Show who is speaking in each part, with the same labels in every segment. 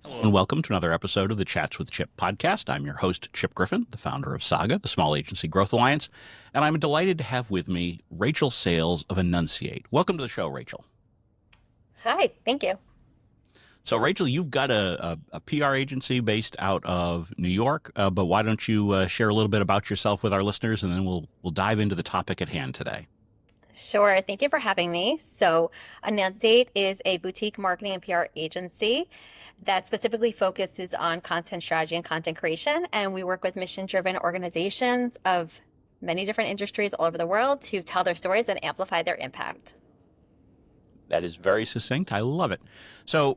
Speaker 1: Hello and welcome to another episode of the Chats with Chip podcast. I'm your host, Chip Griffin, the founder of Saga, the Small Agency Growth Alliance, and I'm delighted to have with me Rachel Sales of Enunciate. Welcome to the show, Rachel.
Speaker 2: Hi, thank you.
Speaker 1: So, Rachel, you've got a PR agency based out of New York, but why don't you share a little bit about yourself with our listeners, and then we'll dive into the topic at hand today.
Speaker 2: Sure, thank you for having me. So, Enunciate is a boutique marketing and PR agency that specifically focuses on content strategy and content creation. And we work with mission-driven organizations of many different industries all over the world to tell their stories and amplify their impact.
Speaker 1: That is very succinct. I love it. So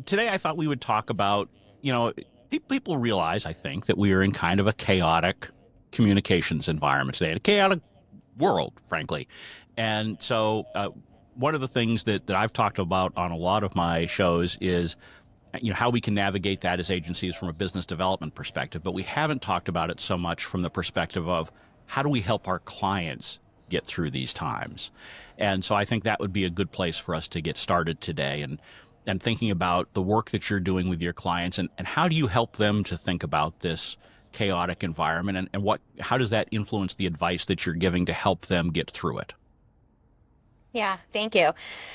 Speaker 1: today I thought we would talk about, people realize, I think, that we are in kind of a chaotic communications environment today, a chaotic world, frankly. And so one of the things that I've talked about on a lot of my shows is, how we can navigate that as agencies from a business development perspective. But we haven't talked about it so much from the perspective of how do we help our clients get through these times. And so I think that would be a good place for us to get started today and thinking about the work that you're doing with your clients and how do you help them to think about this chaotic environment and how does that influence the advice that you're giving to help them get through it?
Speaker 2: Yeah, thank you.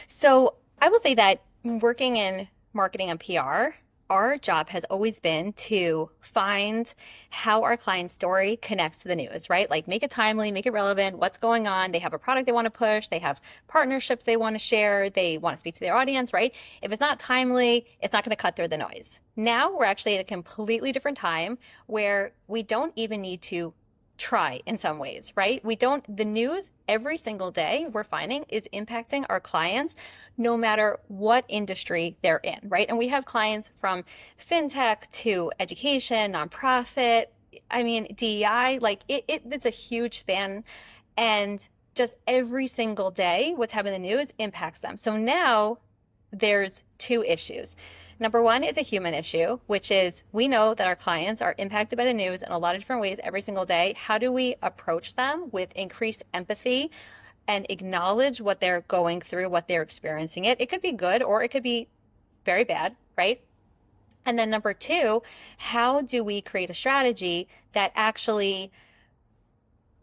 Speaker 2: So, I will say that working in marketing and PR, our job has always been to find how our client's story connects to the news, right? Like make it timely, make it relevant, what's going on. They have a product they want to push, they have partnerships they want to share, they want to speak to their audience, right? If it's not timely, it's not going to cut through the noise. Now we're actually at a completely different time where we don't even need to try in some ways, right? The news every single day we're finding is impacting our clients no matter what industry they're in, right? And we have clients from fintech to education, nonprofit, I mean, DEI, it's a huge span. And just every single day, what's happening in the news impacts them. So now there's two issues. Number one is a human issue, which is we know that our clients are impacted by the news in a lot of different ways every single day. How do we approach them with increased empathy and acknowledge what they're going through, what they're experiencing it? It could be good or it could be very bad, right? And then number two, how do we create a strategy that actually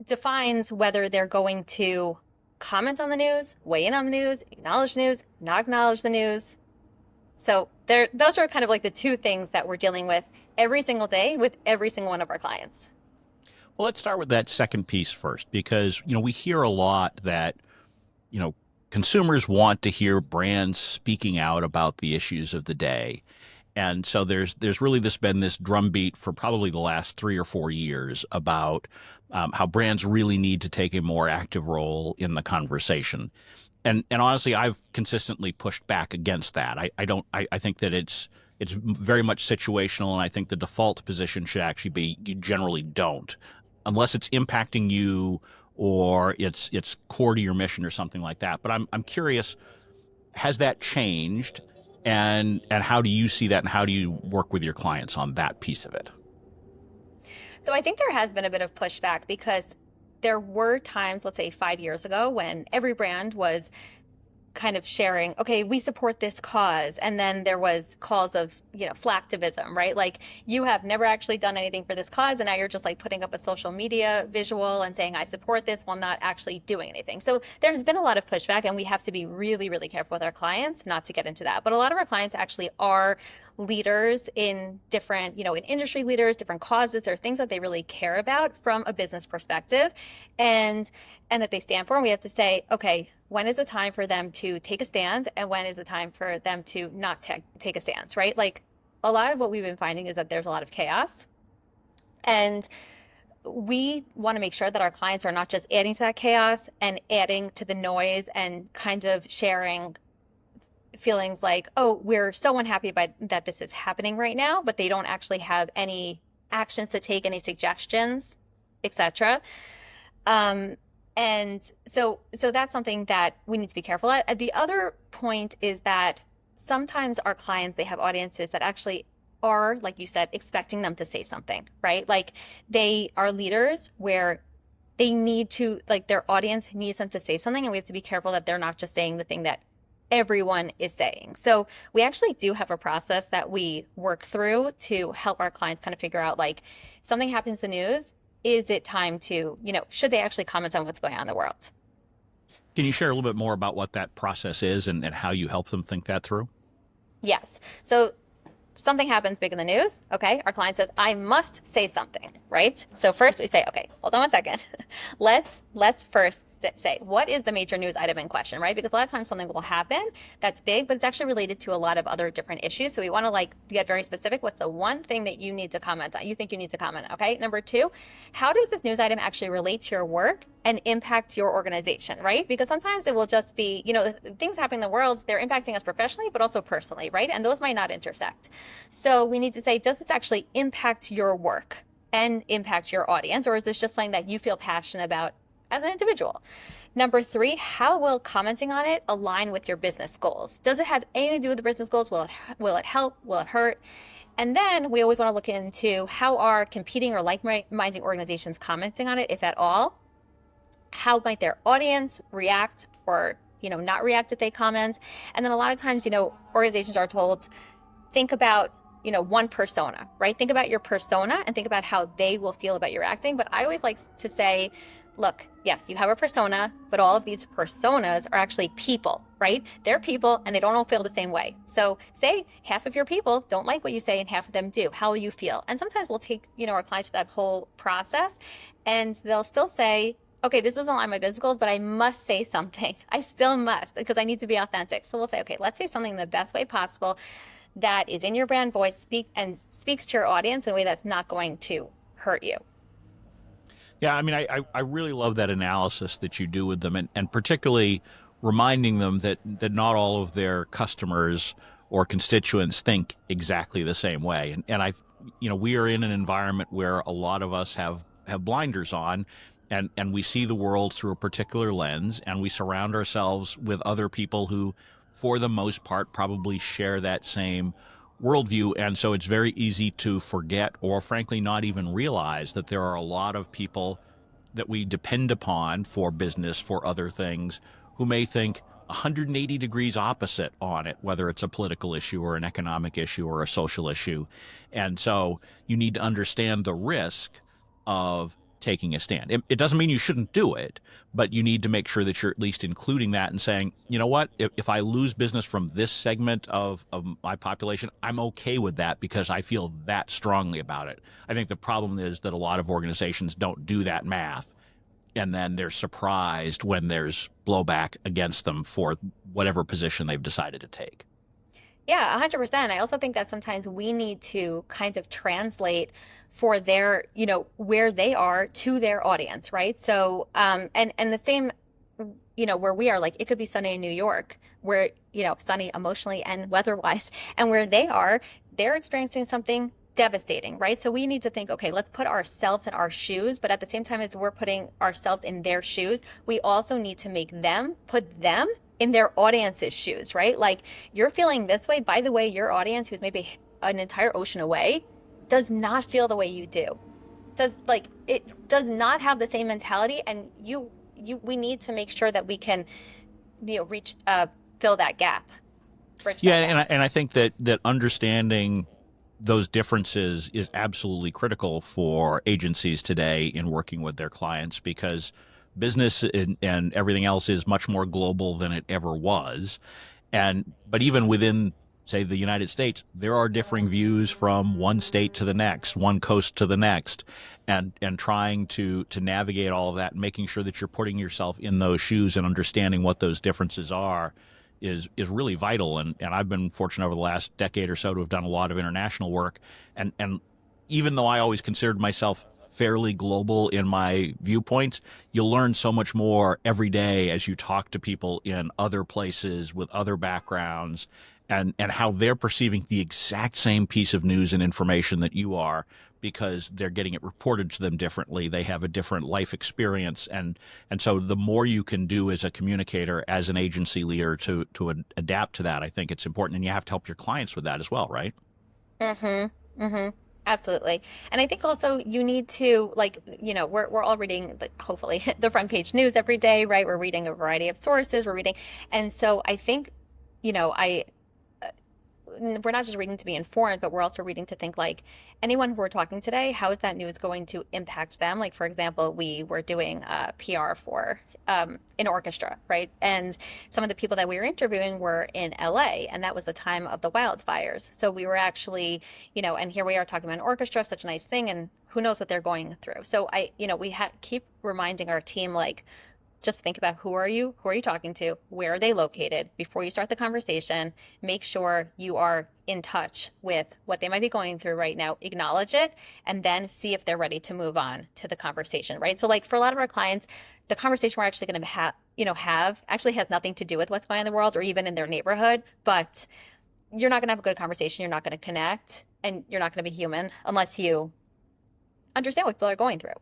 Speaker 2: defines whether they're going to comment on the news, weigh in on the news, acknowledge the news, not acknowledge the news? So those are kind of like the two things that we're dealing with every single day with every single one of our clients.
Speaker 1: Well, let's start with that second piece first, because, we hear a lot that, you know, consumers want to hear brands speaking out about the issues of the day. And so there's really been this drumbeat for probably the last 3 or 4 years about how brands really need to take a more active role in the conversation. And honestly, I've consistently pushed back against that. I think that it's very much situational, and I think the default position should actually be you generally don't, unless it's impacting you or it's core to your mission or something like that. But I'm curious, has that changed, and how do you see that, and how do you work with your clients on that piece of it?
Speaker 2: So I think there has been a bit of pushback because there were times, let's say 5 years ago, when every brand was kind of sharing, okay, we support this cause. And then there was calls of, slacktivism, right? Like you have never actually done anything for this cause. And now you're just like putting up a social media visual and saying, I support this while not actually doing anything. So there's been a lot of pushback and we have to be really, really careful with our clients not to get into that. But a lot of our clients actually are leaders in different, in industry leaders, different causes. There are things that they really care about from a business perspective and that they stand for. And we have to say, okay, when is the time for them to take a stand and when is the time for them to not take a stance, right? Like a lot of what we've been finding is that there's a lot of chaos and we want to make sure that our clients are not just adding to that chaos and adding to the noise and kind of sharing feelings like, oh, we're so unhappy by that this is happening right now, but they don't actually have any actions to take, any suggestions, etc. And so that's something that we need to be careful at. The other point is that sometimes our clients, they have audiences that actually are, like you said, expecting them to say something, right? Like they are leaders where they need to, like their audience needs them to say something, and we have to be careful that they're not just saying the thing that everyone is saying. So we actually do have a process that we work through to help our clients kind of figure out like something happens in the news, is it time to, should they actually comment on what's going on in the world?
Speaker 1: Can you share a little bit more about what that process is and how you help them think that through?
Speaker 2: Yes. So something happens big in the news. Okay. Our client says, I must say something, right? So first we say, okay, hold on one second. Let's first say, what is the major news item in question, right? Because a lot of times something will happen that's big, but it's actually related to a lot of other different issues. So we want to like get very specific. What's the one thing that you need to comment on? You think you need to comment on, okay? Number two, how does this news item actually relate to your work and impact your organization, right? Because sometimes it will just be, things happening in the world, they're impacting us professionally, but also personally, right? And those might not intersect. So we need to say, does this actually impact your work and impact your audience? Or is this just something that you feel passionate about as an individual? Number three, how will commenting on it align with your business goals? Does it have anything to do with the business goals? Will it help? Will it hurt? And then we always want to look into how are competing or like-minded organizations commenting on it, if at all? How might their audience react or not react if they comment? And then a lot of times, organizations are told, think about one persona, right? Think about your persona and think about how they will feel about your acting. But I always like to say, look, yes, you have a persona, but all of these personas are actually people, right? They're people and they don't all feel the same way. So say half of your people don't like what you say and half of them do. How will you feel? And sometimes we'll take our clients through that whole process and they'll still say, okay, this doesn't align with my business goals, but I must say something. I still must because I need to be authentic. So we'll say, okay, let's say something in the best way possible that is in your brand voice, speaks to your audience in a way that's not going to hurt you.
Speaker 1: Yeah, I mean, I really love that analysis that you do with them, and particularly reminding them that not all of their customers or constituents think exactly the same way. We are in an environment where a lot of us have blinders on, and we see the world through a particular lens, and we surround ourselves with other people who, for the most part, probably share that same worldview. And so it's very easy to forget or frankly not even realize that there are a lot of people that we depend upon for business, for other things, who may think 180 degrees opposite on it, whether it's a political issue or an economic issue or a social issue. And so you need to understand the risk of taking a stand. It doesn't mean you shouldn't do it, but you need to make sure that you're at least including that and saying, you know what, if I lose business from this segment of my population, I'm okay with that because I feel that strongly about it. I think the problem is that a lot of organizations don't do that math. And then they're surprised when there's blowback against them for whatever position they've decided to take.
Speaker 2: Yeah, 100%. I also think that sometimes we need to kind of translate for their, where they are to their audience, right? So, and the same, where we are, like it could be sunny in New York, where, sunny emotionally and weather-wise, and where they are, they're experiencing something devastating, right? So we need to think, okay, let's put ourselves in our shoes, but at the same time as we're putting ourselves in their shoes, we also need to make them put them in their audience's shoes, right? Like you're feeling this way. By the way, your audience, who's maybe an entire ocean away, does not feel the way you do. It does not have the same mentality, and we need to make sure that we can, reach fill that gap, bridge
Speaker 1: Yeah,
Speaker 2: that gap.
Speaker 1: and I think that understanding those differences is absolutely critical for agencies today in working with their clients because business and everything else is much more global than it ever was. But even within, say, the United States, there are differing views from one state to the next, one coast to the next, and trying to navigate all of that, and making sure that you're putting yourself in those shoes and understanding what those differences are is really vital. And I've been fortunate over the last decade or so to have done a lot of international work. And even though I always considered myself fairly global in my viewpoints, you learn so much more every day as you talk to people in other places with other backgrounds and how they're perceiving the exact same piece of news and information that you are because they're getting it reported to them differently. They have a different life experience. And so the more you can do as a communicator, as an agency leader to adapt to that, I think it's important. And you have to help your clients with that as well, right?
Speaker 2: Mm-hmm. Mm-hmm. Absolutely. And I think also you need to like, we're all reading hopefully the front page news every day, right? We're reading a variety of sources, we're reading. And so I think I we're not just reading to be informed, but we're also reading to think like anyone who we're talking today, how is that news going to impact them? Like, for example, we were doing PR for an orchestra, right? And some of the people that we were interviewing were in LA, and that was the time of the wildfires. So we were actually, and here we are talking about an orchestra, such a nice thing, and who knows what they're going through. So we keep reminding our team like, just think about who are you talking to, where are they located before you start the conversation. Make sure you are in touch with what they might be going through right now, acknowledge it, and then see if they're ready to move on to the conversation, right? So like for a lot of our clients, the conversation we're actually going to have actually has nothing to do with what's going on in the world or even in their neighborhood, but you're not going to have a good conversation, you're not going to connect, and you're not going to be human unless you understand what people are going through.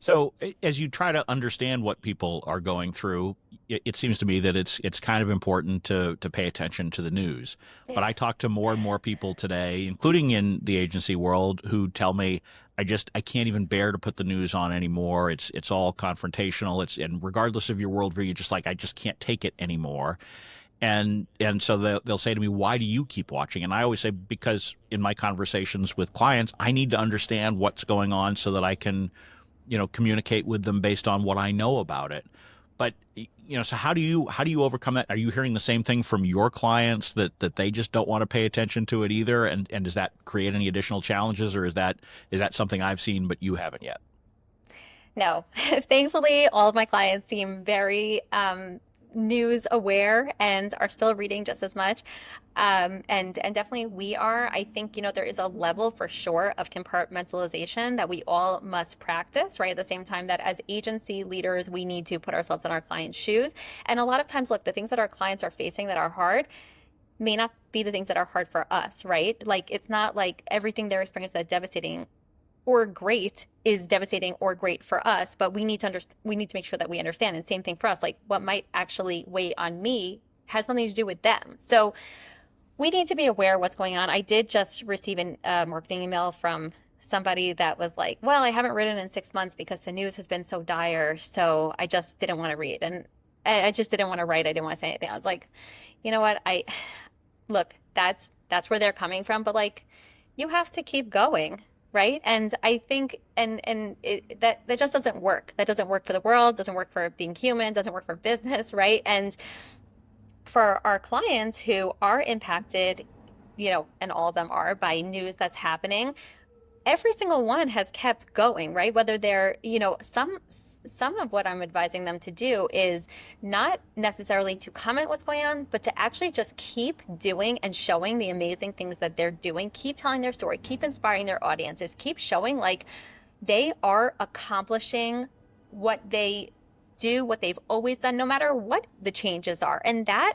Speaker 1: So as you try to understand what people are going through, it seems to me that it's kind of important to pay attention to the news. But I talk to more and more people today, including in the agency world, who tell me I can't even bear to put the news on anymore. It's all confrontational. And regardless of your worldview, you're just like, I just can't take it anymore. And so they'll say to me, why do you keep watching? And I always say, because in my conversations with clients, I need to understand what's going on so that I can communicate with them based on what I know about it. But so how do you overcome that? Are you hearing the same thing from your clients that they just don't want to pay attention to it either? And does that create any additional challenges, or is that something I've seen but you haven't yet?
Speaker 2: No, thankfully, all of my clients seem very news aware and are still reading just as much. And definitely we are. I think, there is a level for sure of compartmentalization that we all must practice, right? At the same time that as agency leaders, we need to put ourselves in our clients' shoes. And a lot of times, look, the things that our clients are facing that are hard may not be the things that are hard for us, right? Like it's not like everything they're experiencing that's devastating or great is devastating or great for us, but we need to make sure that we understand. And same thing for us, like what might actually weigh on me has nothing to do with them. So we need to be aware of what's going on. I did just receive a marketing email from somebody that was like, well, I haven't written in 6 months because the news has been so dire, so I just didn't want to read. And I just didn't want to write. I didn't want to say anything. I was like, you know what? I look, that's where they're coming from, but like you have to keep going, right? And I think that just doesn't work. That doesn't work for the world, doesn't work for being human, doesn't work for business, right? And for our clients who are impacted, and all of them are by news that's happening, every single one has kept going, right? Whether they're, some of what I'm advising them to do is not necessarily to comment what's going on, but to actually just keep doing and showing the amazing things that they're doing, keep telling their story, keep inspiring their audiences, keep showing like they are accomplishing what they do, what they've always done, no matter what the changes are. And that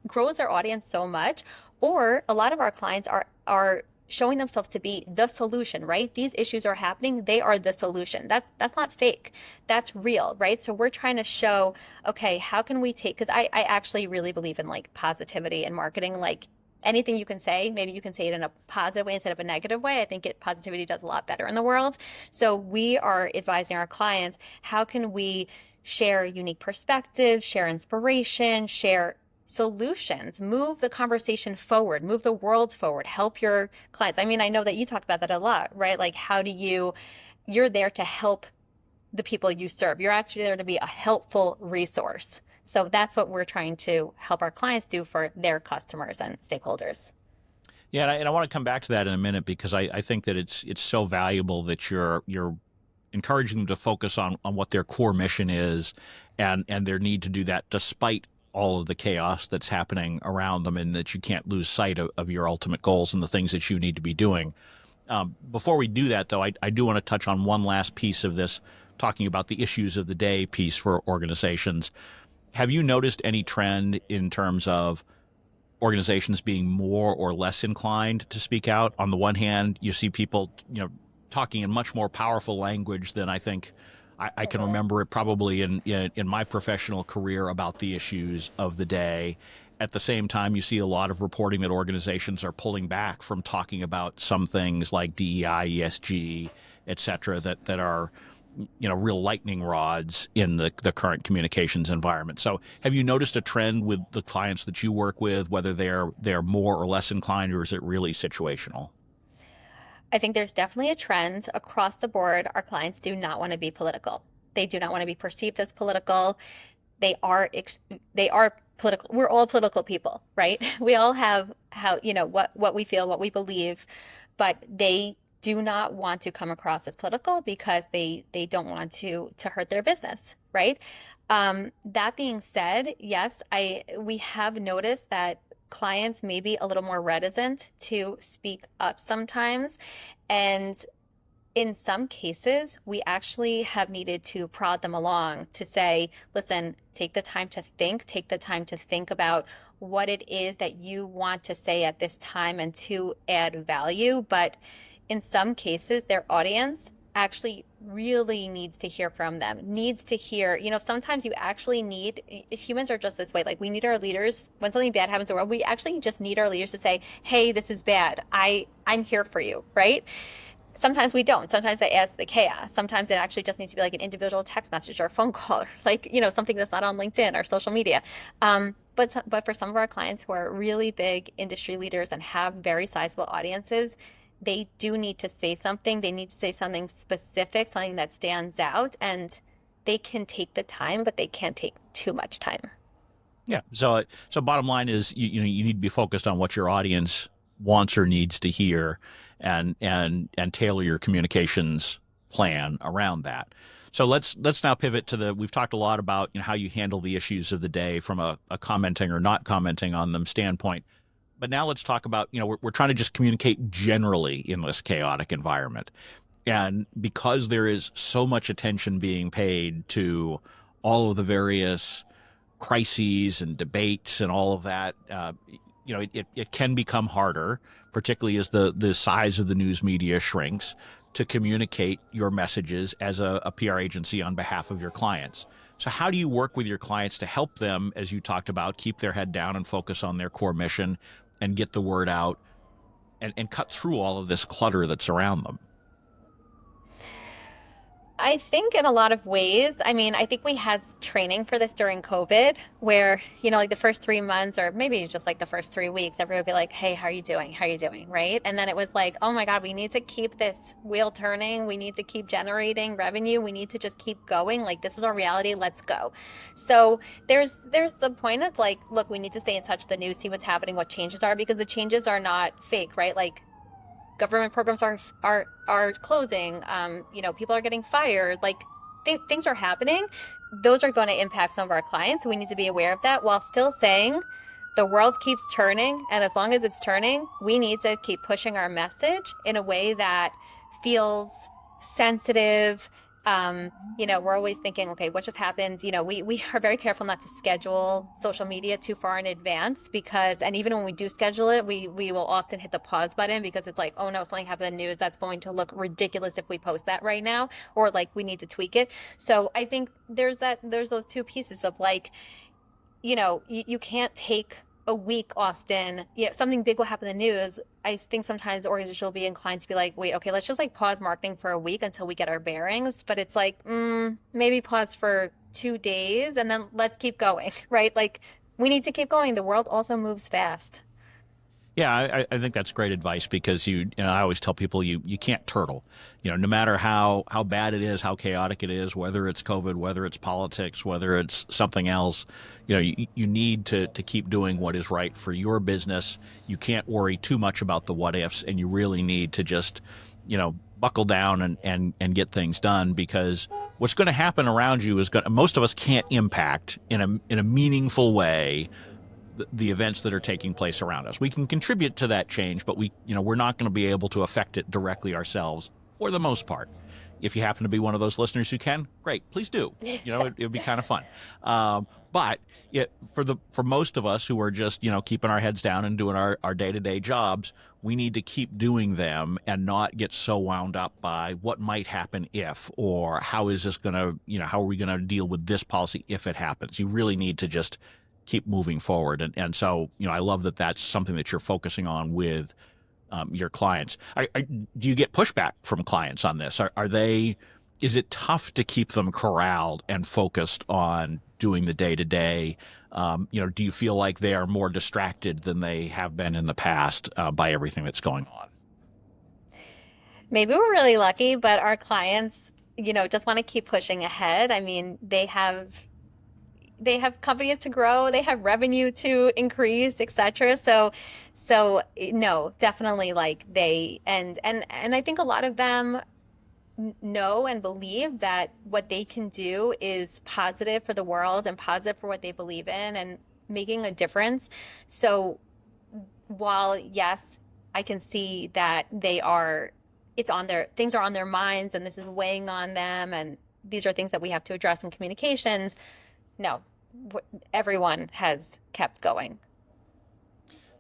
Speaker 2: grows their audience so much. Or a lot of our clients are showing themselves to be the solution, right? These issues are happening, they are the solution. That's not fake. That's real, right? So we're trying to show, okay, how can we take, because I actually really believe in like positivity and marketing, like anything you can say, maybe you can say it in a positive way instead of a negative way. I think positivity does a lot better in the world. So we are advising our clients, how can we share unique perspectives, share inspiration, share solutions, move the conversation forward, move the world forward, help your clients. I mean, I know that you talk about that a lot, right? Like you're there to help the people you serve. You're actually there to be a helpful resource. So that's what we're trying to help our clients do for their customers and stakeholders.
Speaker 1: Yeah, and I want to come back to that in a minute, because I think that it's so valuable that you're encouraging them to focus on what their core mission is, and their need to do that despite all of the chaos that's happening around them, and that you can't lose sight of your ultimate goals and the things that you need to be doing. Before we do that, though, I do want to touch on one last piece of this, talking about the issues of the day piece for organizations. Have you noticed any trend in terms of organizations being more or less inclined to speak out? On the one hand, you see people, talking in much more powerful language than I think I can
Speaker 2: Mhm.
Speaker 1: remember it probably in my professional career about the issues of the day. At the same time, you see a lot of reporting that organizations are pulling back from talking about some things like DEI, ESG, et cetera, that are real lightning rods in the current communications environment. So have you noticed a trend with the clients that you work with, whether they're more or less inclined, or is it really situational?
Speaker 2: I think there's definitely a trend across the board. Our clients do not want to be political. They do not want to be perceived as political. They are they are political. We're all political people, right? We all have how, what we feel, what we believe, but they do not want to come across as political because they don't want to hurt their business, right? That being said, yes, I we have noticed that clients may be a little more reticent to speak up sometimes. And in some cases, we actually have needed to prod them along to say, listen, take the time to think about what it is that you want to say at this time and to add value. But in some cases, their audience actually really needs to hear from them, needs to hear, sometimes you actually need, humans are just this way. Like we need our leaders, when something bad happens in the world, we actually just need our leaders to say, hey, this is bad. I'm here for you, right? Sometimes we don't. Sometimes they add the chaos. Sometimes it actually just needs to be like an individual text message or a phone call, or like, something that's not on LinkedIn or social media. But for some of our clients who are really big industry leaders and have very sizable audiences, they do need to say something. They need to say something specific, something that stands out, and they can take the time, but they can't take too much time.
Speaker 1: Yeah. So bottom line is you need to be focused on what your audience wants or needs to hear, and tailor your communications plan around that. So let's now pivot to we've talked a lot about how you handle the issues of the day from a commenting or not commenting on them standpoint. But now let's talk about, we're trying to just communicate generally in this chaotic environment. And because there is so much attention being paid to all of the various crises and debates and all of that, it can become harder, particularly as the size of the news media shrinks, to communicate your messages as a PR agency on behalf of your clients. So how do you work with your clients to help them, as you talked about, keep their head down and focus on their core mission and get the word out, and cut through all of this clutter that's around them?
Speaker 2: I think in a lot of ways, I mean, I think we had training for this during COVID where, like the first 3 months or maybe just like the first 3 weeks, everyone would be like, hey, how are you doing? How are you doing? Right. And then it was like, oh my God, we need to keep this wheel turning. We need to keep generating revenue. We need to just keep going. Like this is our reality. Let's go. So there's the point of like, look, we need to stay in touch with the news, see what's happening, what changes are, because the changes are not fake, right? Like government programs are closing. People are getting fired. Like things are happening. Those are going to impact some of our clients. So we need to be aware of that while still saying the world keeps turning, and as long as it's turning, we need to keep pushing our message in a way that feels sensitive. We're always thinking, okay, what just happened? We are very careful not to schedule social media too far in advance because, and even when we do schedule it, we will often hit the pause button because it's like, oh no, something happened in the news that's going to look ridiculous if we post that right now, or like we need to tweak it. So I think there's those two pieces of like, you can't take a week often. Yeah, something big will happen in the news. I think sometimes the organization will be inclined to be like, wait, okay, let's just like pause marketing for a week until we get our bearings. But it's like, maybe pause for 2 days and then let's keep going, right? Like we need to keep going. The world also moves fast.
Speaker 1: Yeah, I think that's great advice because I always tell people you can't turtle. No matter how bad it is, how chaotic it is, whether it's COVID, whether it's politics, whether it's something else, you need to keep doing what is right for your business. You can't worry too much about the what ifs, and you really need to just, buckle down and get things done, because what's going to happen around you is most of us can't impact in a meaningful way the events that are taking place around us. We can contribute to that change, but we're not going to be able to affect it directly ourselves for the most part. If you happen to be one of those listeners who can, great, please do. It would be kind of fun. But for most of us who are just keeping our heads down and doing our day-to-day jobs, we need to keep doing them and not get so wound up by what might happen if, or how is this going to, how are we going to deal with this policy if it happens. You really need to just keep moving forward. And so, I love that that's something that you're focusing on with your clients. Do you get pushback from clients on this? Are they, is it tough to keep them corralled and focused on doing the day to day? Do you feel like they are more distracted than they have been in the past by everything that's going on?
Speaker 2: Maybe we're really lucky, but our clients, just want to keep pushing ahead. I mean, they have companies to grow, they have revenue to increase, etc. So no, definitely like they and I think a lot of them know and believe that what they can do is positive for the world and positive for what they believe in and making a difference. So while yes, I can see that it's on their things are on their minds and this is weighing on them and these are things that we have to address in communications. No, everyone has kept going.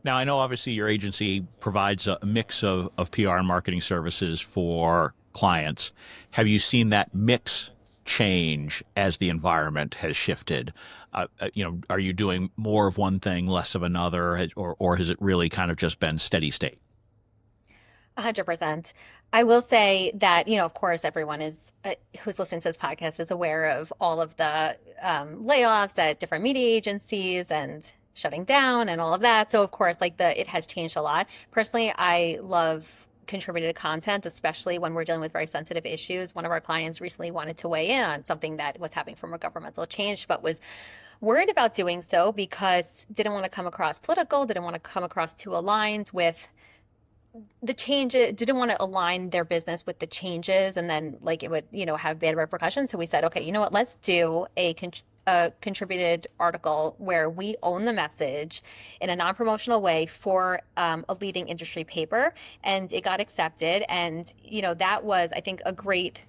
Speaker 1: Now, I know obviously your agency provides a mix of PR and marketing services for clients. Have you seen that mix change as the environment has shifted? Are you doing more of one thing, less of another, or has it really kind of just been steady state?
Speaker 2: 100%. I will say that, of course, everyone who's listening to this podcast is aware of all of the layoffs at different media agencies and shutting down and all of that. So, of course, like it has changed a lot. Personally, I love contributed content, especially when we're dealing with very sensitive issues. One of our clients recently wanted to weigh in on something that was happening from a governmental change, but was worried about doing so because didn't want to come across political, didn't want to come across too aligned with the changes, didn't want to align their business with the changes and then like it would have bad repercussions. So we said, okay, you know what, let's do a contributed article where we own the message in a non-promotional way for a leading industry paper, and it got accepted. And that was, I think, a great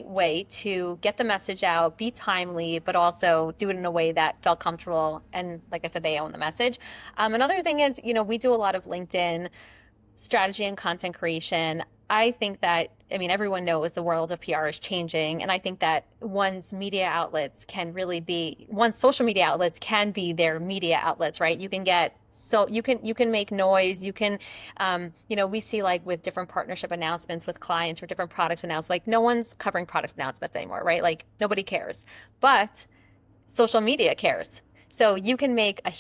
Speaker 2: way to get the message out, be timely, but also do it in a way that felt comfortable. And like I said, they own the message. Another thing is, we do a lot of LinkedIn strategy and content creation. I think that, I mean, everyone knows the world of PR is changing. And I think that one's social media outlets can be their media outlets, right? You can make noise. We see like with different partnership announcements with clients or different products announced, like no one's covering product announcements anymore, right? Like nobody cares. But social media cares. So you can make a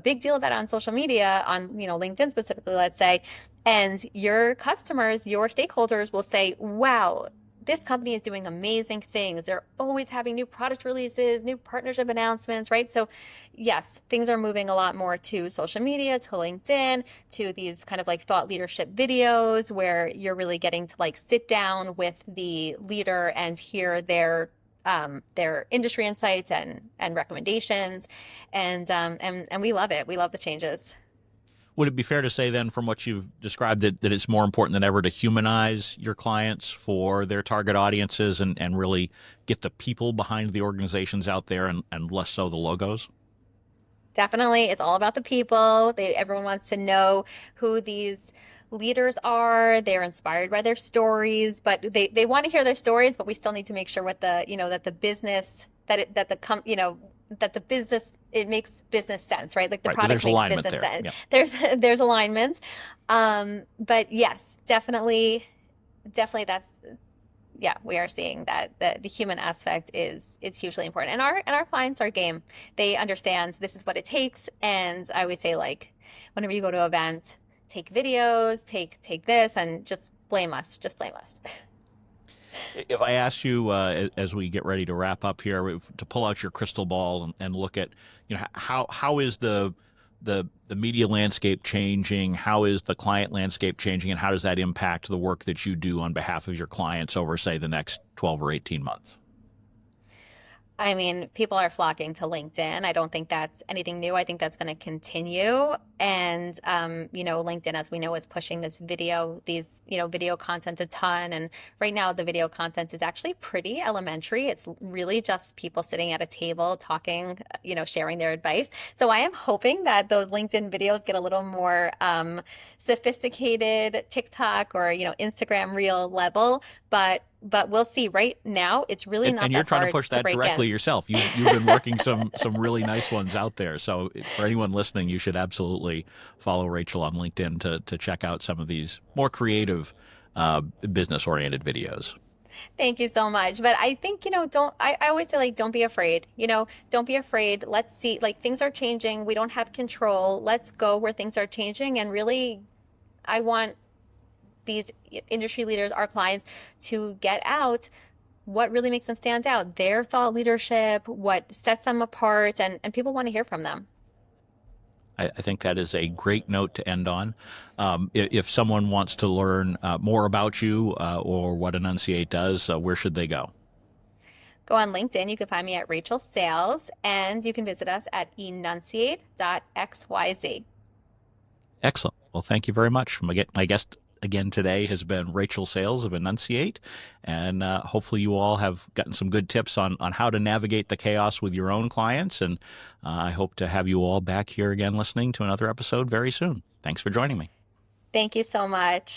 Speaker 2: big deal of that on social media, on, LinkedIn specifically, let's say, and your customers, your stakeholders will say, wow, this company is doing amazing things. They're always having new product releases, new partnership announcements, right? So yes, things are moving a lot more to social media, to LinkedIn, to these kind of like thought leadership videos where you're really getting to like sit down with the leader and hear their industry insights and recommendations, and we love it. We love the changes.
Speaker 1: Would it be fair to say then, from what you've described, that it's more important than ever to humanize your clients for their target audiences and really get the people behind the organizations out there and less so the logos?
Speaker 2: Definitely, it's all about the people. Everyone wants to know who these leaders are. They're inspired by their stories, but they want to hear their stories, but we still need to make sure with that the business that the business, it makes business sense, right? Like the
Speaker 1: Right. There's
Speaker 2: product makes
Speaker 1: alignment
Speaker 2: business
Speaker 1: there.
Speaker 2: sense.
Speaker 1: Yeah.
Speaker 2: There's alignment. But yes, definitely that's, yeah, we are seeing that the human aspect is hugely important. And our clients are game. They understand this is what it takes. And I always say, like, whenever you go to an event, take videos, take this, and just blame us. Just blame us.
Speaker 1: If I ask you as we get ready to wrap up here, to pull out your crystal ball and look at, how is the media landscape changing? How is the client landscape changing? And how does that impact the work that you do on behalf of your clients over, say, the next 12 or 18 months?
Speaker 2: I mean, people are flocking to LinkedIn. I don't think that's anything new. I think that's going to continue. And, LinkedIn, as we know, is pushing video content a ton. And right now, the video content is actually pretty elementary. It's really just people sitting at a table talking, sharing their advice. So I am hoping that those LinkedIn videos get a little more sophisticated, TikTok or, Instagram reel level. But we'll see. Right now, it's really not
Speaker 1: And you're
Speaker 2: that
Speaker 1: trying to
Speaker 2: hard
Speaker 1: push
Speaker 2: to
Speaker 1: that
Speaker 2: break
Speaker 1: directly
Speaker 2: in.
Speaker 1: yourself. You've been working some really nice ones out there. So for anyone listening, you should absolutely follow Rachel on LinkedIn to check out some of these more creative business oriented videos.
Speaker 2: Thank you so much. But I think, I always say, like, don't be afraid. Don't be afraid. Let's see, like, things are changing. We don't have control. Let's go where things are changing. And really, I want these industry leaders, our clients, to get out what really makes them stand out, their thought leadership, what sets them apart, and people want to hear from them.
Speaker 1: I think that is a great note to end on. If someone wants to learn more about you or what Enunciate does, where should they go?
Speaker 2: Go on LinkedIn. You can find me at Rachel Sales, and you can visit us at enunciate.xyz.
Speaker 1: Excellent. Well, thank you very much. My guest again today has been Rachel Sales of Enunciate, and hopefully you all have gotten some good tips on how to navigate the chaos with your own clients. And I hope to have you all back here again listening to another episode very soon. Thanks for joining me.
Speaker 2: Thank you so much.